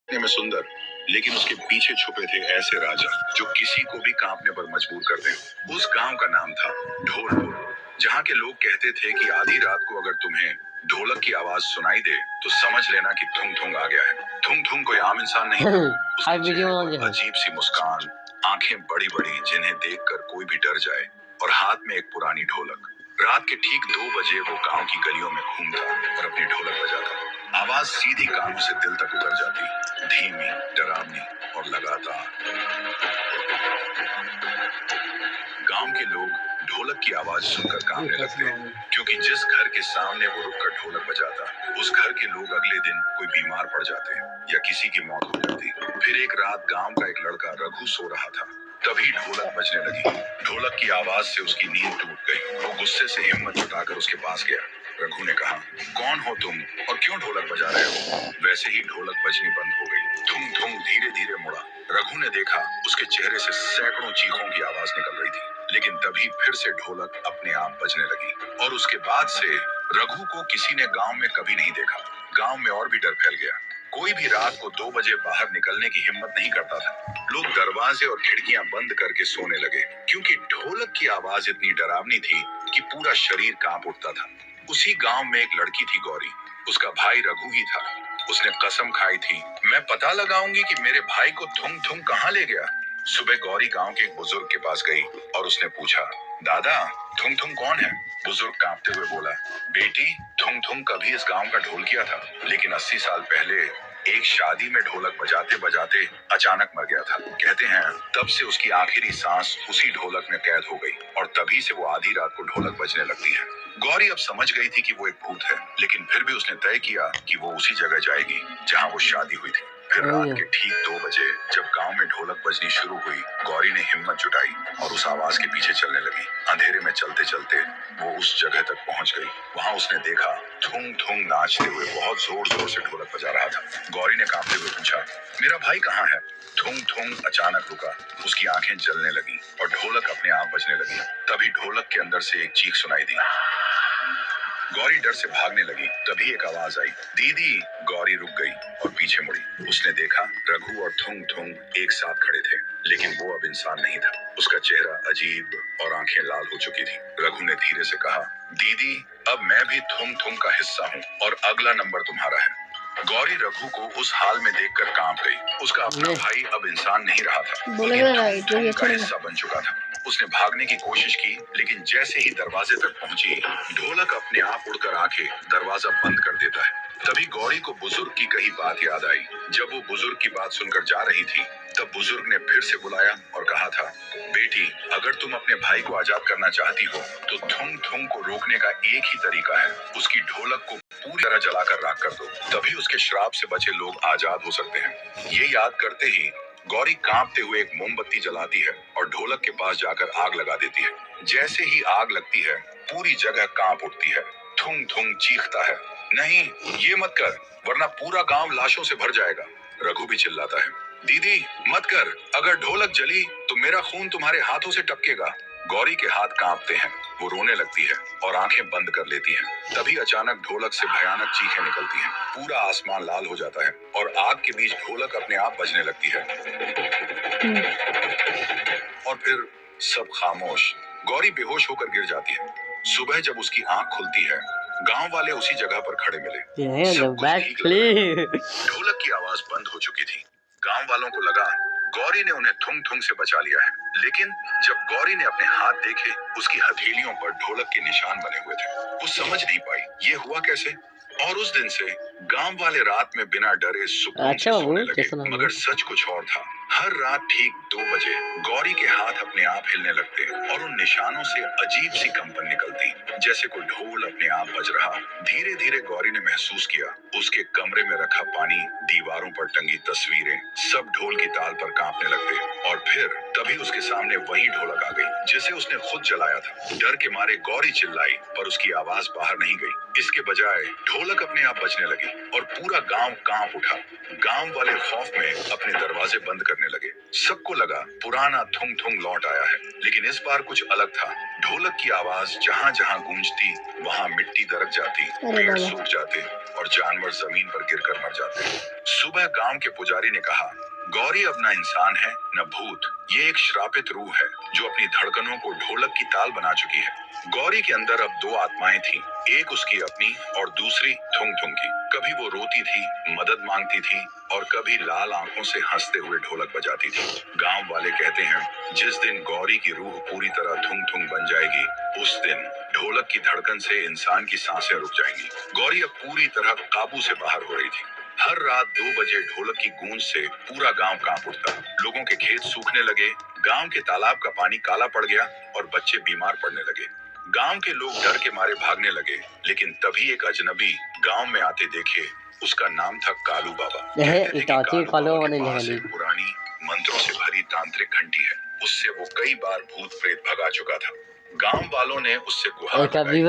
देखने में सुंदर, लेकिन उसके पीछे छुपे थे ऐसे राजा जो किसी को भी कांपने पर मजबूर कर दें। उस गांव का नाम था ढोलपुर, जहां के लोग कहते थे कि आधी रात को अगर तुम्हें ढोलक की आवाज सुनाई दे तो समझ लेना कि थुंग थुंग आ गया है। थुंग थुंग कोई आम इंसान नहीं था। उसके चेहरे पर अजीब सी मुस्कान, आंखें बड़ी बड़ी जिन्हें देखकर कोई भी डर जाए, और हाथ में एक पुरानी ढोलक। रात के ठीक 2 बजे वो गांव की गलियों में घूमता और अपनी ढोलक बजाता। आवाज सीधी कानों से दिल तक उतर जाती, धीमी, डरावनी और लगातार। गांव के लोग ढोलक की आवाज सुनकर कांपने लगते, क्योंकि जिस घर के सामने वो रुककर ढोलक बजाता, उस घर के लोग अगले दिन कोई बीमार पड़ जाते या किसी की मौत हो जाती। फिर एक रात गांव का एक लड़का रघु सो रहा था, तभी ढोलक बजने लगी। ढोलक की आवाज से उसकी नींद टूट गई। वो गुस्से से हिम्मत जुटाकर उसके पास गया। रघु ने कहा, कौन हो तुम और क्यों ढोलक बजा रहे हो? वैसे ही ढोलक बजनी बंद हो गई। धुम धुम धीरे धीरे मुड़ा। रघु ने देखा, उसके चेहरे से सैकड़ों चीखों की आवाज निकल रही थी। लेकिन तभी फिर से ढोलक अपने आप बजने लगी, और उसके बाद से रघु को किसी ने गांव में कभी नहीं देखा। गांव में और भी डर फैल गया। कोई भी रात को 2 बजे बाहर निकलने की हिम्मत नहीं करता था। लोग दरवाजे और खिड़कियां बंद करके सोने लगे, क्योंकि ढोलक की आवाज इतनी डरावनी थी कि पूरा शरीर कांप उठता था। उसी गांव में एक लड़की थी, गौरी। उसका भाई रघु ही था। उसने कसम खाई थी, मैं पता लगाऊंगी कि मेरे भाई को थुंग थुंग कहाँ ले गया। सुबह गौरी गांव के एक बुजुर्ग के पास गई और उसने पूछा, दादा, थुंग थुंग कौन है? बुजुर्ग कांपते हुए बोला, बेटी, थुंग थुंग कभी इस गांव का ढोल किया था, लेकिन 80 साल पहले एक शादी में ढोलक बजाते बजाते अचानक मर गया था। कहते हैं तब से उसकी आखिरी सांस उसी ढोलक में कैद हो गई, और तभी से वो आधी रात को ढोलक बजने लगती है। गौरी अब समझ गई थी कि वो एक भूत है, लेकिन फिर भी उसने तय किया कि वो उसी जगह जाएगी जहाँ वो शादी हुई थी। फिर रात के ठीक 2 बजे जब गांव में ढोलक बजनी शुरू हुई, गौरी ने हिम्मत जुटाई और उस आवाज के पीछे चलने लगी। अंधेरे में चलते चलते वो उस जगह तक पहुंच गई। वहां उसने देखा, थुंग थुंग नाचते हुए बहुत जोर जोर से ढोलक बजा रहा था। गौरी ने कांपते हुए पूछा, मेरा भाई कहाँ है? थुंग थुंग अचानक रुका। उसकी आंखें जलने लगी और ढोलक अपने आप बजने लगी। तभी ढोलक के अंदर से एक चीख सुनाई दी। गौरी डर से भागने लगी। तभी एक आवाज आई, दीदी। गौरी रुक गई और पीछे मुड़ी। उसने देखा, रघु और थुंग थुंग एक साथ खड़े थे, लेकिन वो अब इंसान नहीं था। उसका चेहरा अजीब और आंखें लाल हो चुकी थी। रघु ने धीरे से कहा, दीदी, अब मैं भी थुंग थुंग का हिस्सा हूँ और अगला नंबर तुम्हारा है। गौरी रघु को उस हाल में देखकर कांप गई। उसका अपना भाई अब इंसान नहीं रहा था, थुंग थुंग का हिस्सा बन चुका था। उसने भागने की कोशिश की, लेकिन जैसे ही दरवाजे तक पहुंची, ढोलक अपने आप उड़कर आके दरवाजा बंद कर देता है। तभी गौरी को बुजुर्ग की कही बात याद आई। जब वो बुजुर्ग की बात सुनकर जा रही थी, तब बुजुर्ग ने फिर से बुलाया और कहा था, बेटी, अगर तुम अपने भाई को आजाद करना चाहती हो तो थुंग थुंग को रोकने का एक ही तरीका है, उसकी ढोलक को पूरी तरह जलाकर राख कर दो, तभी उसके श्राप से बचे लोग आजाद हो सकते हैं। ये याद करते ही गौरी कांपते हुए एक मोमबत्ती जलाती है और ढोलक के पास जाकर आग लगा देती है। जैसे ही आग लगती है, पूरी जगह कांप उठती है। थुंग थुंग चीखता है, नहीं, ये मत कर, वरना पूरा गांव लाशों से भर जाएगा। रघु भी चिल्लाता है, दीदी, मत कर, अगर ढोलक जली तो मेरा खून तुम्हारे हाथों से टपकेगा। गौरी के हाथ कांपते हैं, वो रोने लगती है और आंखें बंद कर लेती है। तभी अचानक ढोलक से भयानक चीखें निकलती हैं। पूरा आसमान लाल हो जाता है और आग के बीच ढोलक अपने आप बजने लगती है। और फिर सब खामोश। गौरी बेहोश होकर गिर जाती है। सुबह जब उसकी आंख खुलती है, गांव वाले उसी जगह पर खड़े मिले। सब कुछ ठीक लगा। ढोलक की आवाज बंद हो चुकी थी। गांव वालों को लगा गौरी ने उन्हें थुंग थुंग से बचा लिया है, लेकिन जब गौरी ने अपने हाथ देखे, उसकी हथेलियों पर ढोलक के निशान बने हुए थे। वो समझ नहीं पाई ये हुआ कैसे, और उस दिन से गांव वाले रात में बिना डरे सुकून से सोने लगे। मगर सच कुछ और था। हर रात ठीक 2 बजे गौरी के हाथ अपने आप हिलने लगते और उन निशानों से अजीब सी कंपन निकलती, जैसे कोई ढोल अपने आप बज रहा। धीरे धीरे गौरी ने महसूस किया, उसके कमरे में रखा पानी, दीवारों पर टंगी तस्वीरें, सब ढोल की ताल पर कांपने लगते। और फिर तभी उसके सामने वही ढोलक आ गई, जिसे उसने खुद जलाया था। डर के मारे गौरी चिल्लाई, पर उसकी आवाज बाहर नहीं गई। इसके बजाय ढोलक अपने आप बजने लगी और पूरा गांव कांप उठा। गांव वाले खौफ में अपने दरवाजे बंद करने लगे। सबको लगा पुराना थुंग थुंग लौट आया है, लेकिन इस बार कुछ अलग था। ढोलक की आवाज जहां जहां गूंजती, वहां मिट्टी दरक जाती, पेड़ सूख जाते और और जानवर जमीन पर गिरकर मर जाते। सुबह गांव के पुजारी ने कहा, गौरी अब न इंसान है न भूत, ये एक श्रापित रूह है जो अपनी धड़कनों को ढोलक की ताल बना चुकी है। गौरी के अंदर अब दो आत्माएं थीं, एक उसकी अपनी और दूसरी थुंग थुंग की। कभी वो रोती थी, मदद मांगती थी और कभी लाल आंखों से हंसते हुए ढोलक बजाती थी। गांव वाले कहते हैं, जिस दिन गौरी की रूह पूरी तरह थुंग थुंग बन जाएगी, उस दिन ढोलक की धड़कन से इंसान की सांसें रुक जाएंगी। गौरी अब पूरी तरह काबू से बाहर हो रही थी। हर रात 2 बजे ढोलक की गूंज से पूरा गांव कांप उठता। लोगों के खेत सूखने लगे, गांव के तालाब का पानी काला पड़ गया और बच्चे बीमार पड़ने लगे। गांव के लोग डर के मारे भागने लगे, लेकिन तभी एक अजनबी गांव में आते देखे। उसका नाम था कालू बाबा। कहते थे कि कालू बाबा के पास एक पुरानी मंत्रों से भरी तांत्रिक घंटी है, उससे वो कई बार भूत प्रेत भगा चुका था। गांव वालों ने उससे गुहार लगाई,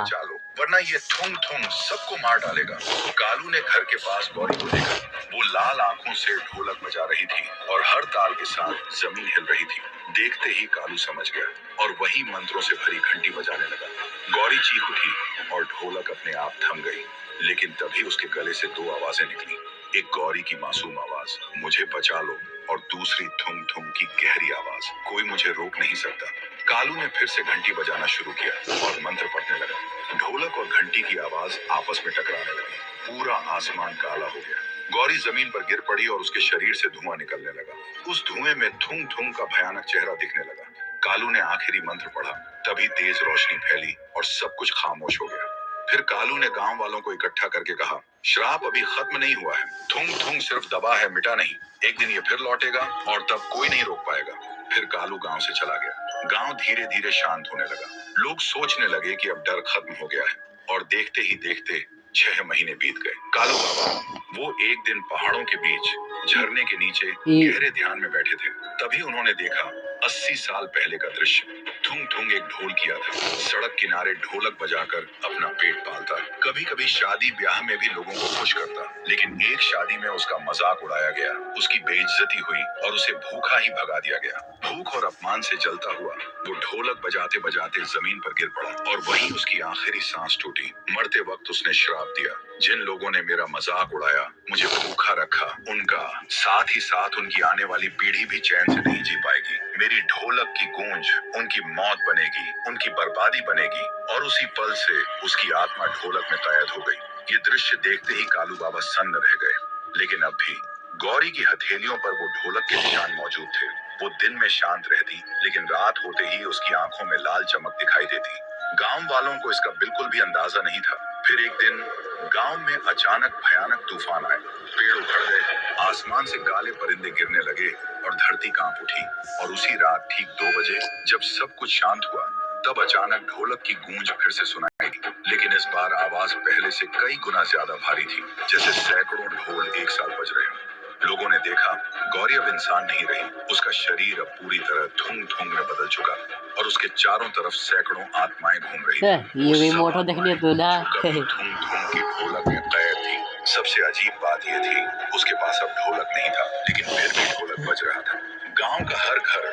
बचा लो वरना ये थुंग थुंग सबको मार डालेगा। कालू ने घर के पास गौरी को देखा, वो लाल आंखों से ढोलक बजा रही थी और हर ताल के साथ जमीन हिल रही थी। देखते ही कालू समझ गया और वही मंत्रों से भरी घंटी बजाने लगा। गौरी चीख उठी और ढोलक अपने आप थम गई, लेकिन तभी उसके गले से 2 आवाजें निकली। एक गौरी की मासूम आवाज, मुझे बचा लो, और दूसरी थुम थुम की गहरी आवाज, कोई मुझे रोक नहीं सकता। कालू ने फिर से घंटी बजाना शुरू किया और मंत्र पढ़ने लगा। ढोलक और घंटी की आवाज आपस में टकराने लगी, पूरा आसमान काला हो गया। गौरी जमीन पर गिर पड़ी और उसके शरीर से धुआं निकलने लगा। उस धुएं में थुम थुम का भयानक चेहरा दिखने लगा। कालू ने आखिरी मंत्र पढ़ा, तभी तेज रोशनी फैली और सब कुछ खामोश हो गया। फिर कालू ने गांव वालों को इकट्ठा करके कहा, श्राप अभी खत्म नहीं हुआ है, थुंग थुंग सिर्फ दबा है, मिटा नहीं। एक दिन ये फिर लौटेगा और तब कोई नहीं रोक पाएगा। फिर कालू गांव से चला गया। गांव धीरे धीरे शांत होने लगा। लोग सोचने लगे कि अब डर खत्म हो गया है, और देखते ही देखते 6 महीने बीत गए। कालू बाबा वो एक दिन पहाड़ों के बीच झरने के नीचे गहरे ध्यान में बैठे थे। तभी उन्होंने देखा 80 साल पहले का दृश्य। थुंग थुंग एक ढोल किया था, सड़क किनारे ढोलक बजाकर अपना पेट पालता। कभी कभी शादी ब्याह में भी लोगों को खुश करता, लेकिन एक शादी में उसका मजाक उड़ाया गया, उसकी बेइज्जती हुई और उसे भूखा ही भगा दिया गया। भूख और अपमान से जलता हुआ वो ढोलक बजाते बजाते जमीन पर गिर पड़ा और वहीं उसकी आखिरी सांस टूटी। मरते वक्त उसने श्राप दिया, जिन लोगों ने मेरा मजाक उड़ाया, मुझे भूखा रखा, उनका साथ ही साथ उनकी आने वाली पीढ़ी भी चैन से नहीं जी पाएगी। मेरी ढोलक की गूंज उनकी मौत बनेगी, उनकी बर्बादी बनेगी। और उसी पल से उसकी आत्मा ढोलक में कैद हो गई। ये दृश्य देखते ही कालू बाबा सन्न रह गए, लेकिन अब भी गौरी की हथेलियों पर वो ढोलक के निशान मौजूद थे। वो दिन में शांत रहती, लेकिन रात होते ही उसकी आंखों में लाल चमक दिखाई देती। गांव वालों को इसका बिल्कुल भी अंदाजा नहीं था। फिर एक दिन गांव में अचानक भयानक तूफान आया, पेड़ उखड़ गए, आसमान से काले परिंदे गिरने लगे और धरती कांप उठी। और उसी रात ठीक 2 बजे जब सब कुछ शांत हुआ, तब अचानक ढोलक की गूंज फिर से सुनाई दी, लेकिन इस बार आवाज पहले से कई गुना ज्यादा भारी थी, जैसे सैकड़ों ढोल एक साथ बज रहे हों। लोगों ने देखा गौरी अब इंसान नहीं रही, उसका शरीर अब पूरी तरह थुंग थुंग में बदल चुका और उसके चारों तरफ सैकड़ों आत्माएं घूम रही थी। ये भी मोटो देखने तो ना थुंग थुंग की ढोलक में कैद थी। सबसे अजीब बात यह थी, उसके पास अब ढोलक नहीं था, लेकिन फिर भी ढोलक बज रहा था। गांव का हर घर